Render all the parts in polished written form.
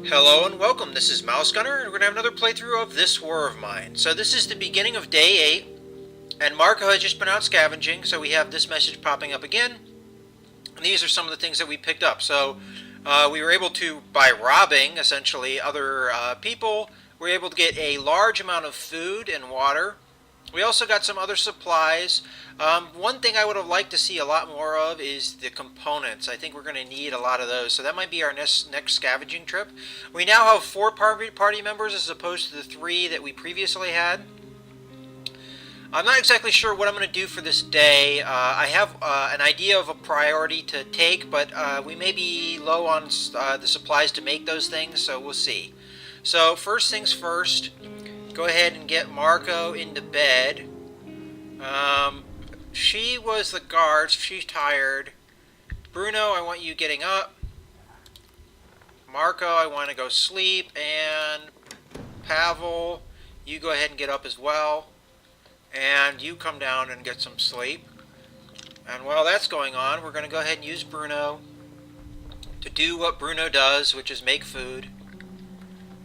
Hello and welcome, this is Mouse Gunner, and we're going to have another playthrough of this war of mine. So this is the beginning of day 8, and Marco has just been out scavenging, so we have this message popping up again. And these are some of the things that we picked up. So we were able to, by robbing, essentially, other people, we were able to get a large amount of food and water. We also got some other supplies. One thing I would have liked to see a lot more of is the components. I think we're going to need a lot of those. So that might be our next scavenging trip. We now have 4 party members as opposed to the 3 that we previously had. I'm not exactly sure what I'm going to do for this day. I have an idea of a priority to take, but we may be low on the supplies to make those things, so we'll see. So first things first, go ahead and get Marco into bed. She was the guard, so she's tired. Bruno, I want you getting up. Marco, I want to go sleep. And Pavel, you go ahead and get up as well. And you come down and get some sleep. And while that's going on, we're going to go ahead and use Bruno to do what Bruno does, which is make food.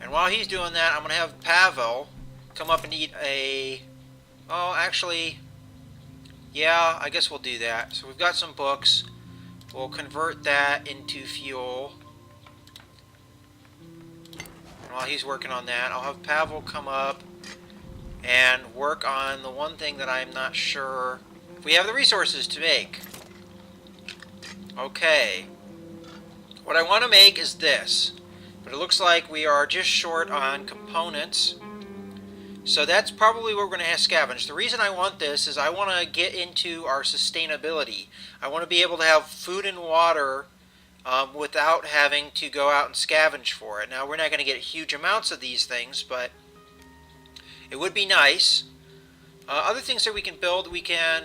And while he's doing that, I'm going to have Pavel come up and eat a... Oh, actually... Yeah, I guess we'll do that. So we've got some books. We'll convert that into fuel. And while he's working on that, I'll have Pavel come up and work on the one thing that I'm not sure if we have the resources to make. Okay. What I want to make is this. But it looks like we are just short on components. So that's probably what we're going to have scavenged. The reason I want this is I want to get into our sustainability. I want to be able to have food and water without having to go out and scavenge for it. Now, we're not going to get huge amounts of these things, but it would be nice. Other things that we can build, we can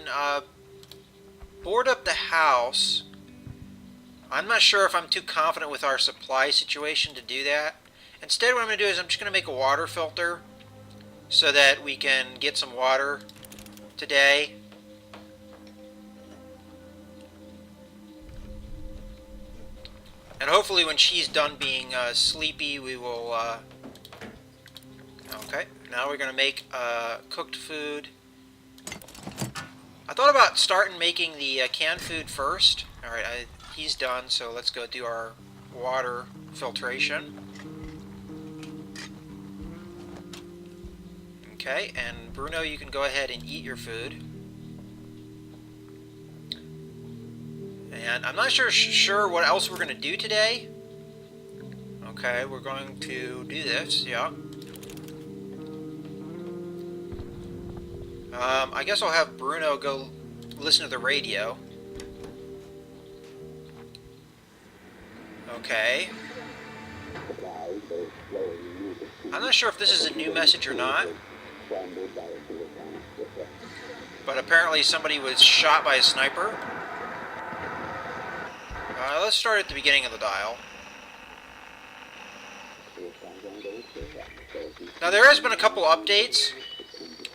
board up the house. I'm not sure if I'm too confident with our supply situation to do that. Instead, what I'm going to do is I'm just going to make a water filter so that we can get some water today. And hopefully when she's done being sleepy, we will... Okay, now we're going to make cooked food. I thought about starting making the canned food first. Alright, he's done, so let's go do our water filtration. Okay, and Bruno, you can go ahead and eat your food. And I'm not sure what else we're going to do today. Okay, we're going to do this, yeah. I guess I'll have Bruno go listen to the radio. Okay. I'm not sure if this is a new message or not. But apparently somebody was shot by a sniper. Let's start at the beginning of the dial. Now there has been a couple updates.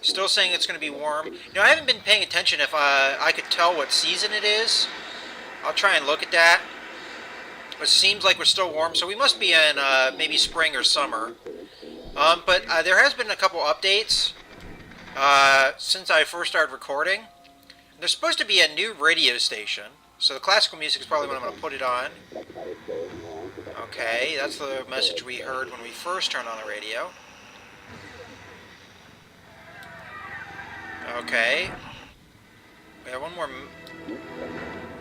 Still saying it's going to be warm. You know, I haven't been paying attention if I could tell what season it is. I'll try and look at that. It seems like we're still warm, so we must be in maybe spring or summer. But there has been a couple updates since I first started recording. There's supposed to be a new radio station, so the classical music is probably what I'm going to put it on. Okay, that's the message we heard when we first turned on the radio. Okay. We have one more...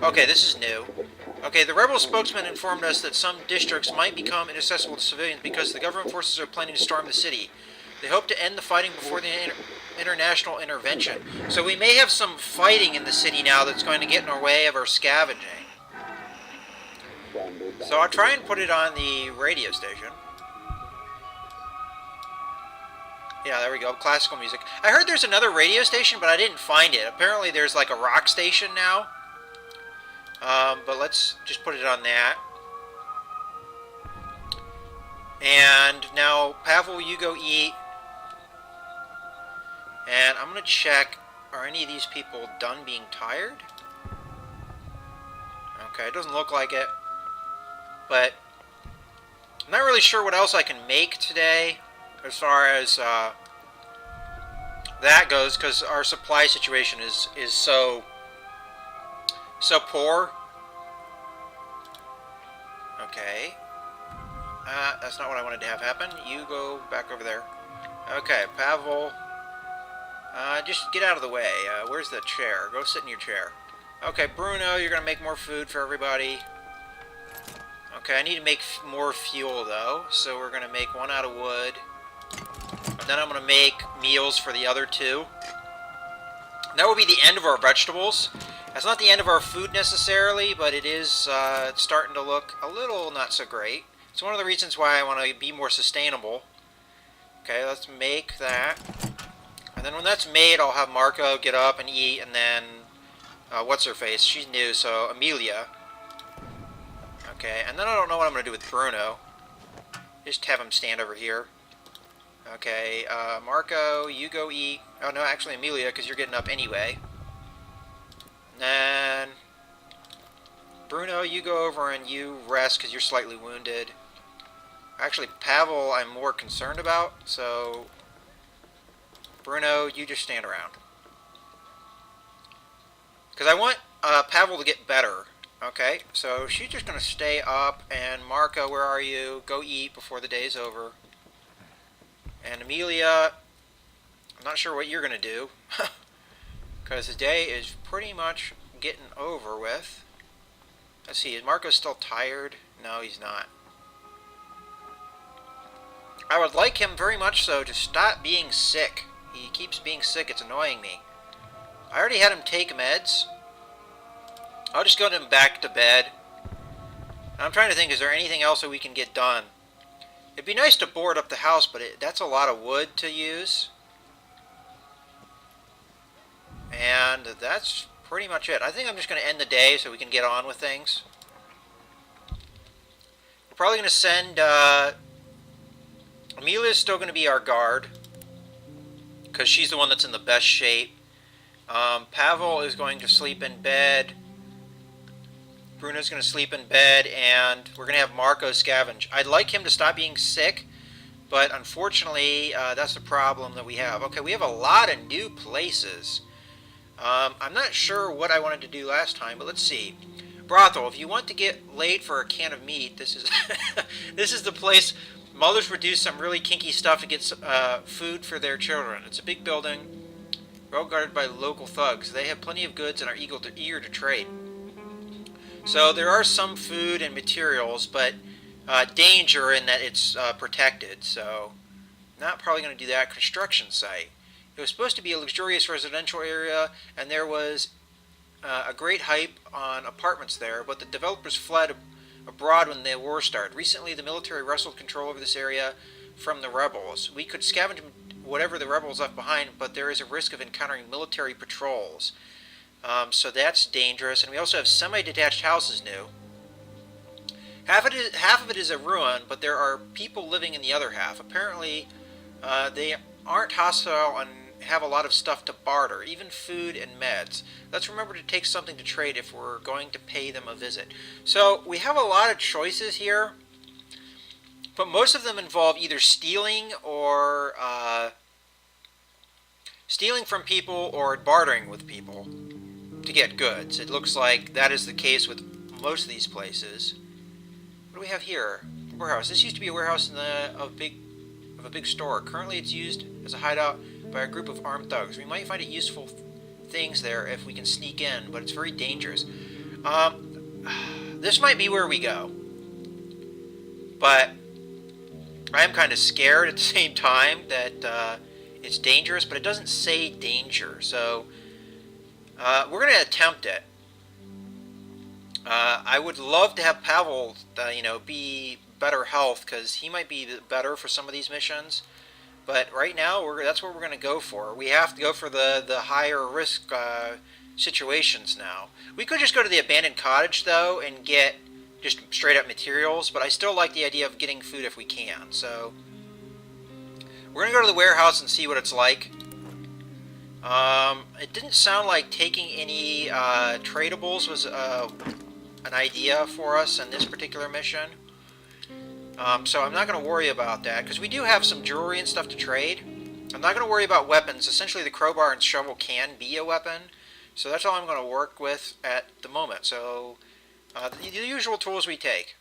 Okay, this is new. Okay, the rebel spokesman informed us that some districts might become inaccessible to civilians because the government forces are planning to storm the city. They hope to end the fighting before the international intervention. So we may have some fighting in the city now that's going to get in our way of our scavenging. So I'll try and put it on the radio station. Yeah, there we go. Classical music. I heard there's another radio station, but I didn't find it. Apparently there's like a rock station now. But let's just put it on that. And now, Pavel, you go eat. And I'm going to check, are any of these people done being tired? Okay, it doesn't look like it. But I'm I'm not really sure what else I can make today as far as that goes, because our supply situation is so poor. Okay. That's not what I wanted to have happen. You go back over there. Okay, Pavel. Just get out of the way. Where's the chair? Go sit in your chair. Okay, Bruno, you're going to make more food for everybody. Okay, I need to make more fuel, though. So we're going to make one out of wood. And then I'm going to make meals for the other two. That will be the end of our vegetables. That's not the end of our food necessarily, but it is it's starting to look a little not so great. It's one of the reasons why I want to be more sustainable. Okay, let's make that. And then when that's made, I'll have Marco get up and eat, and then, what's-her-face? She's new, so Amelia. Okay, and then I don't know what I'm going to do with Bruno. Just have him stand over here. Okay, Marco, you go eat. Oh, no, actually Amelia, because you're getting up anyway. And then, Bruno, you go over and you rest, because you're slightly wounded. Actually, Pavel I'm more concerned about, so Bruno, you just stand around. Because I want Pavel to get better. Okay, so she's just going to stay up, and Marco, where are you? Go eat before the day's over. And Amelia, I'm not sure what you're going to do, because the day is pretty much getting over with. Let's see, is Marco still tired? No, he's not. I would like him very much so to stop being sick. He keeps being sick, it's annoying me. I already had him take meds. I'll just go to him back to bed. I'm trying to think, is there anything else that we can get done? It'd be nice to board up the house, but that's a lot of wood to use. And that's pretty much it. I think I'm just going to end the day so we can get on with things. We're probably going to send... Amelia's still going to be our guard, because she's the one that's in the best shape. Pavel is going to sleep in bed. Bruno's going to sleep in bed, and we're going to have Marco scavenge. I'd like him to stop being sick, but unfortunately, that's the problem that we have. Okay, we have a lot of new places. I'm not sure what I wanted to do last time, but let's see. Brothel, if you want to get laid for a can of meat, this is this is the place. Mothers would do some really kinky stuff to get food for their children. It's a big building, well guarded by local thugs. They have plenty of goods and are eager to trade. So there are some food and materials, but danger in that it's protected. So not probably going to do that. Construction site. It was supposed to be a luxurious residential area, and there was a great hype on apartments there, but the developers fled abroad when the war started. Recently, the military wrestled control over this area from the rebels. We could scavenge whatever the rebels left behind, but there is a risk of encountering military patrols. So that's dangerous. And we also have semi-detached houses new. Half of it is a ruin, but there are people living in the other half. Apparently, they aren't hostile and have a lot of stuff to barter, even food and meds. Let's remember to take something to trade if we're going to pay them a visit. So we have a lot of choices here, but most of them involve either stealing or stealing from people or bartering with people to get goods. It looks like that is the case with most of these places. What do we have here? Warehouse. This used to be a warehouse of a big store. Currently, it's used as a hideout by a group of armed thugs. We might find it useful things there if we can sneak in, but it's very dangerous. This might be where we go, but I am kind of scared at the same time that it's dangerous, but it doesn't say danger, so we're going to attempt it. I would love to have Pavel, be better health, because he might be better for some of these missions. But right now, that's what we're going to go for. We have to go for the higher risk situations now. We could just go to the abandoned cottage, though, and get just straight up materials, but I still like the idea of getting food if we can. So we're going to go to the warehouse and see what it's like. It didn't sound like taking any tradables was an idea for us in this particular mission. So I'm not going to worry about that, because we do have some jewelry and stuff to trade. I'm not going to worry about weapons. Essentially, the crowbar and shovel can be a weapon, so that's all I'm going to work with at the moment. So the usual tools we take.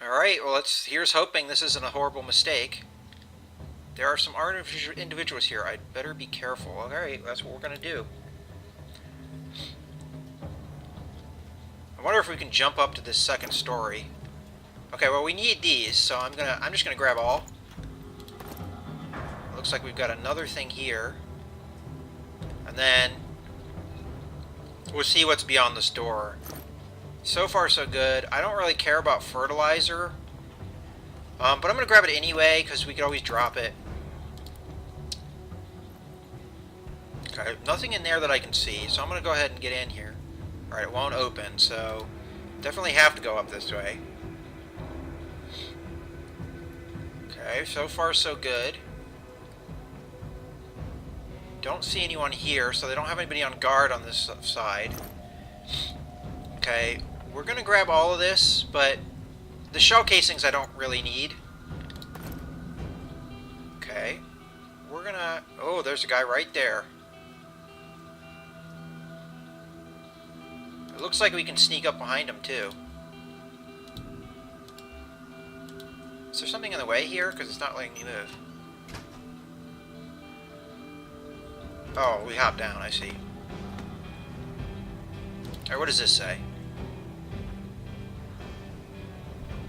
Alright, well, here's hoping this isn't a horrible mistake. There are some artificial individuals here. I'd better be careful. Alright, that's what we're going to do. I wonder if we can jump up to this second story. Okay, well, we need these, so I'm just gonna grab all. Looks like we've got another thing here. And then we'll see what's beyond this door. So far, so good. I don't really care about fertilizer. But I'm going to grab it anyway, because we could always drop it. Okay, nothing in there that I can see, so I'm going to go ahead and get in here. Alright, it won't open, so definitely have to go up this way. Okay, so far so good. Don't see anyone here, so they don't have anybody on guard on this side. Okay, we're going to grab all of this, but the shell casings I don't really need. Okay, we're going to... Oh, there's a guy right there. It looks like we can sneak up behind him, too. Is there something in the way here? Because it's not letting me move. Oh, we hopped down, I see. Alright, what does this say?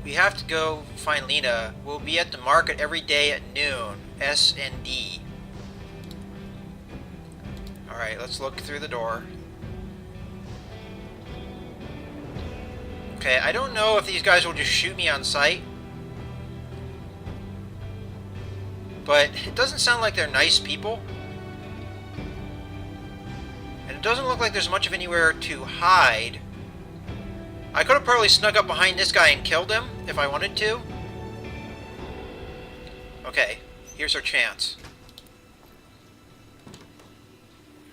We have to go find Lena. We'll be at the market every day at noon. S and D. Alright, let's look through the door. Okay, I don't know if these guys will just shoot me on sight. But it doesn't sound like they're nice people. And it doesn't look like there's much of anywhere to hide. I could have probably snuck up behind this guy and killed him if I wanted to. Okay, here's our chance.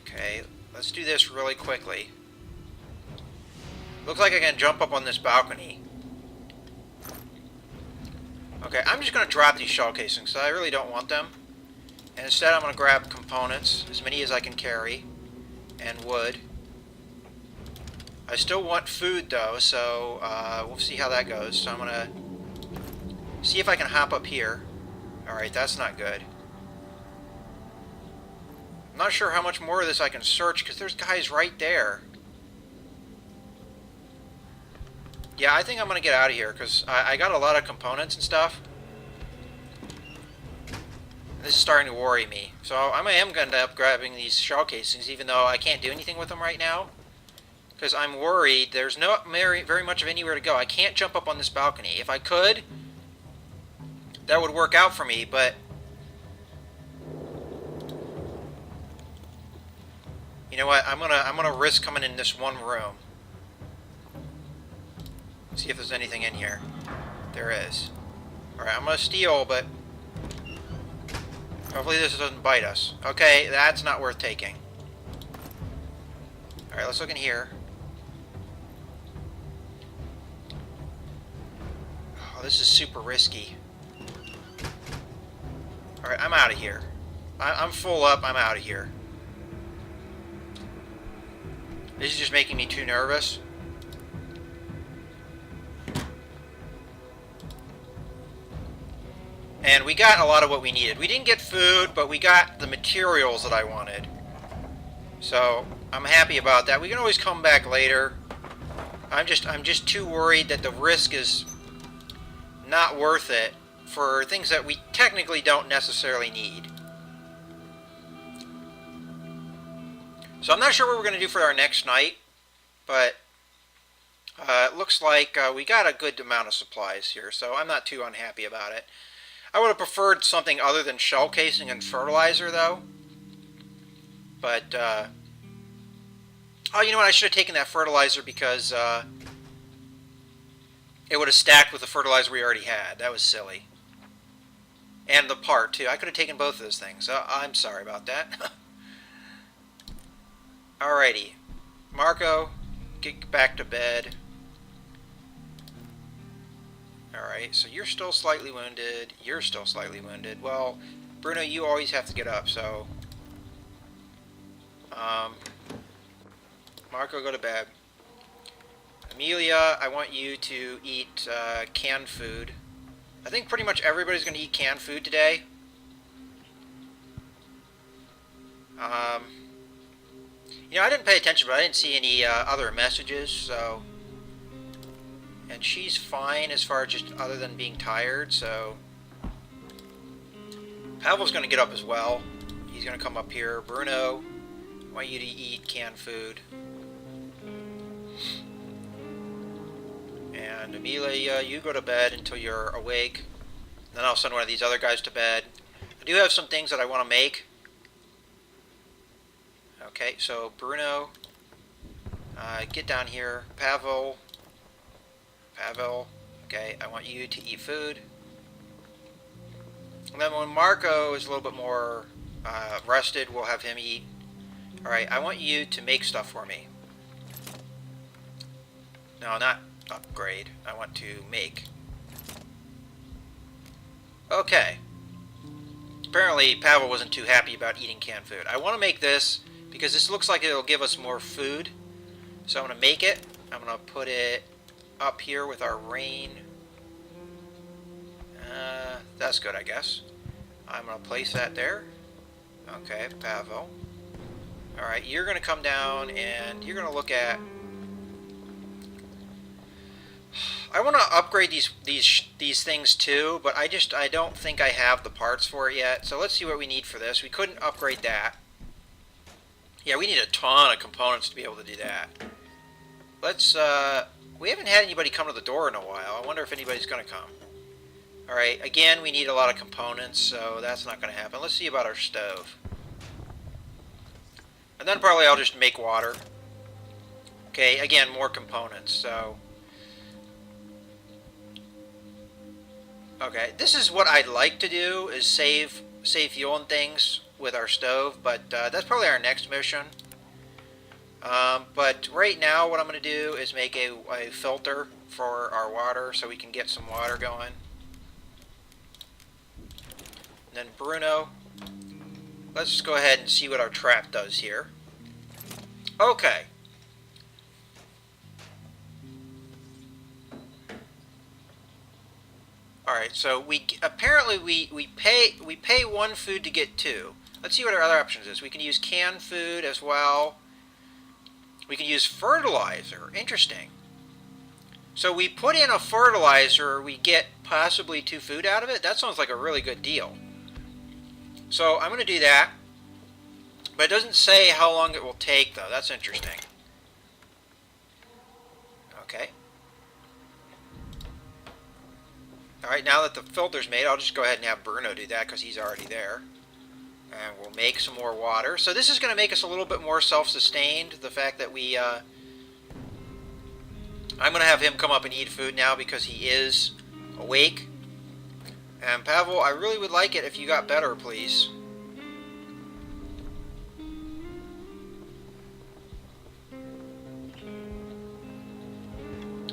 Okay, let's do this really quickly. Looks like I can jump up on this balcony. Okay, I'm just going to drop these shell casings, so I really don't want them. And instead I'm going to grab components, as many as I can carry, and wood. I still want food though, so we'll see how that goes. So I'm going to see if I can hop up here. Alright, that's not good. I'm not sure how much more of this I can search, because there's guys right there. Yeah, I think I'm going to get out of here, because I got a lot of components and stuff. This is starting to worry me. So I am going to end up grabbing these shell casings, even though I can't do anything with them right now. Because I'm worried there's not very much of anywhere to go. I can't jump up on this balcony. If I could, that would work out for me, but... You know what? I'm gonna risk coming in this one room. See if there's anything in here. There is. Alright, I'm gonna steal, but hopefully this doesn't bite us. Okay, that's not worth taking. Alright, let's look in here. Oh, this is super risky. Alright, I'm out of here. I'm full up, I'm out of here. This is just making me too nervous. And we got a lot of what we needed. We didn't get food, but we got the materials that I wanted. So, I'm happy about that. We can always come back later. I'm just too worried that the risk is not worth it for things that we technically don't necessarily need. So I'm not sure what we're going to do for our next night, but it looks like we got a good amount of supplies here, so I'm not too unhappy about it. I would have preferred something other than shell casing and fertilizer, though. But, oh, you know what? I should have taken that fertilizer because it would have stacked with the fertilizer we already had. That was silly. And the part, too. I could have taken both of those things. I'm sorry about that. Alrighty. Marco, get back to bed. Alright, so you're still slightly wounded. You're still slightly wounded. Well, Bruno, you always have to get up, so... Marco, go to bed. Amelia, I want you to eat canned food. I think pretty much everybody's going to eat canned food today. You know, I didn't pay attention, but I didn't see any other messages, so... And she's fine as far as just other than being tired, so... Pavel's going to get up as well. He's going to come up here. Bruno, I want you to eat canned food. And Amelia, you go to bed until you're awake. Then I'll send one of these other guys to bed. I do have some things that I want to make. Okay, so Bruno, get down here. Pavel, okay, I want you to eat food. And then when Marco is a little bit more rested, we'll have him eat. Alright, I want you to make stuff for me. No, not upgrade. I want to make. Okay. Apparently, Pavel wasn't too happy about eating canned food. I want to make this because this looks like it'll give us more food. So I'm going to make it. I'm going to put it up here with our rain. That's good, I guess. I'm going to place that there. Okay, Pavel. Alright, you're going to come down and you're going to look at... I want to upgrade these things too, but I don't think I have the parts for it yet. So let's see what we need for this. We couldn't upgrade that. Yeah, we need a ton of components to be able to do that. Let's, we haven't had anybody come to the door in a while. I wonder if anybody's going to come. Alright, again, we need a lot of components, so that's not going to happen. Let's see about our stove. And then probably I'll just make water. Okay, again, more components, so... Okay, this is what I'd like to do, is save fuel and things with our stove, but that's probably our next mission. But right now what I'm going to do is make a filter for our water so we can get some water going. And then Bruno, let's just go ahead and see what our trap does here. Okay. Alright, so apparently we pay one food to get two. Let's see what our other options is. We can use canned food as well. We can use fertilizer. Interesting. So we put in a fertilizer, we get possibly 2 food out of it? That sounds like a really good deal. So I'm going to do that. But it doesn't say how long it will take, though. That's interesting. Okay. Alright, now that the filter's made, I'll just go ahead and have Bruno do that because he's already there. And we'll make some more water. So this is going to make us a little bit more self-sustained. The fact that we... I'm going to have him come up and eat food now because he is awake. And Pavel, I really would like it if you got better, please.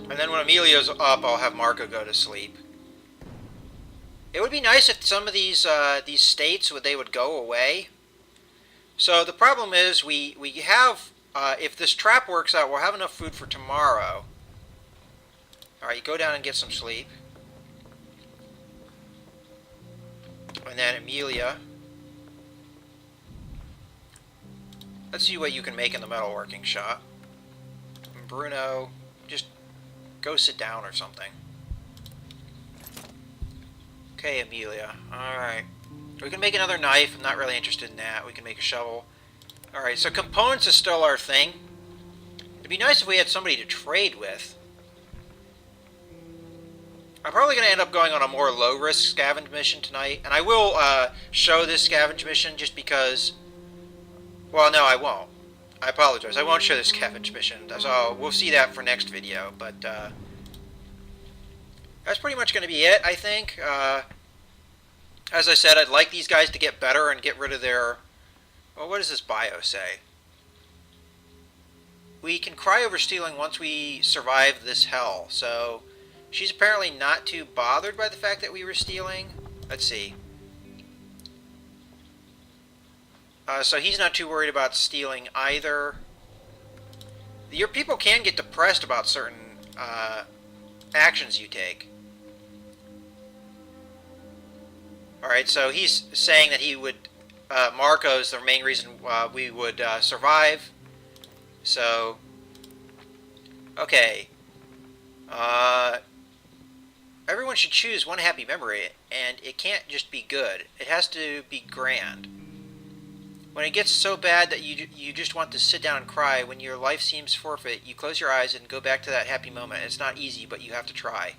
And then when Amelia's up, I'll have Marco go to sleep. It would be nice if some of these states would go away. So the problem is we have, if this trap works out, we'll have enough food for tomorrow. Alright, you go down and get some sleep. And then Amelia. Let's see what you can make in the metalworking shop. And Bruno, just go sit down or something. Okay, Amelia. Alright. We can make another knife. I'm not really interested in that. We can make a shovel. Alright, so components is still our thing. It'd be nice if we had somebody to trade with. I'm probably going to end up going on a more low-risk scavenge mission tonight. And I will show this scavenge mission just because... Well, no, I won't. I apologize. I won't show this scavenge mission. So we'll see that for next video. But that's pretty much going to be it, I think. As I said, I'd like these guys to get better and get rid of their... Well, what does this bio say? We can cry over stealing once we survive this hell. So, She's apparently not too bothered by the fact that we were stealing. Let's see. So he's not too worried about stealing either. Your people can get depressed about certain actions you take. Alright, so he's saying that he would... Marco's the main reason we would survive. So... Okay. Everyone should choose one happy memory, and it can't just be good. It has to be grand. When it gets so bad that you just want to sit down and cry, when your life seems forfeit, you close your eyes and go back to that happy moment. It's not easy, but you have to try.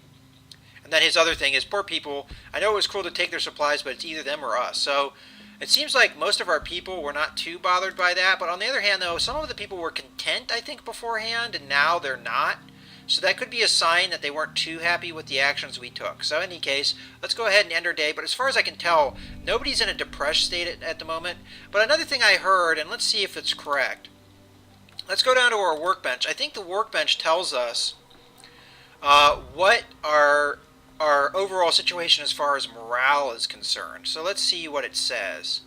And then his other thing is, poor people, I know it was cruel to take their supplies, but it's either them or us. So it seems like most of our people were not too bothered by that. But on the other hand, though, some of the people were content, I think, beforehand, and now they're not. So that could be a sign that they weren't too happy with the actions we took. So in any case, let's go ahead and end our day. But as far as I can tell, nobody's in a depressed state at the moment. But another thing I heard, and let's see if it's correct. Let's go down to our workbench. I think the workbench tells us what our overall situation as far as morale is concerned. So let's see what it says.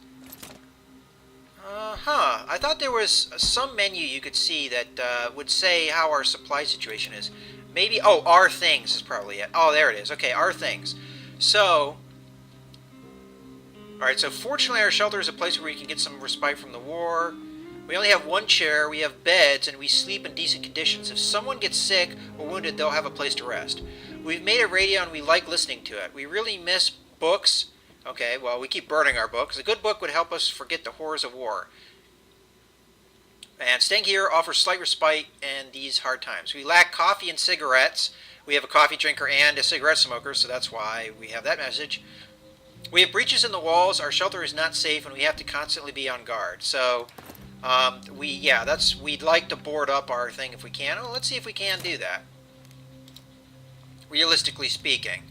I thought there was some menu you could see that would say how our supply situation is. Maybe, oh, our things is probably it. Oh, there it is. Okay, our things. So, alright, so fortunately our shelter is a place where we can get some respite from the war. We only have one chair, we have beds, and we sleep in decent conditions. If someone gets sick or wounded, they'll have a place to rest. We've made a radio and we like listening to it. We really miss books. Okay, well, we keep burning our books. A good book would help us forget the horrors of war. And staying here offers slight respite in these hard times. We lack coffee and cigarettes. We have a coffee drinker and a cigarette smoker, so that's why we have that message. We have breaches in the walls. Our shelter is not safe, and we have to constantly be on guard. So, we'd like to board up our thing if we can. Well, let's see if we can do that. Realistically speaking.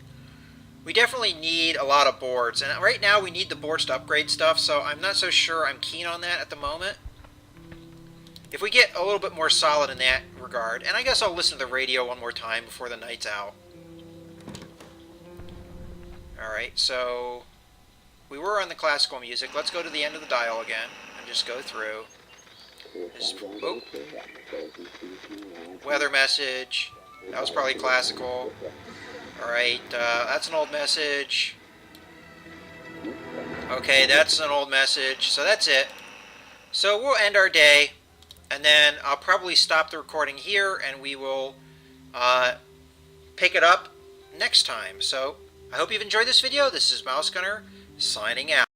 We definitely need a lot of boards, and right now we need the boards to upgrade stuff, so I'm not so sure I'm keen on that at the moment. If we get a little bit more solid in that regard, and I guess I'll listen to the radio one more time before the night's out. Alright, so we were on the classical music. Let's go to the end of the dial again and just go through. Oh. Weather message. That was probably classical. Alright, that's an old message. Okay, that's an old message. So that's it. So we'll end our day, and then I'll probably stop the recording here, and we will pick it up next time. So I hope you've enjoyed this video. This is Mouse Gunner, signing out.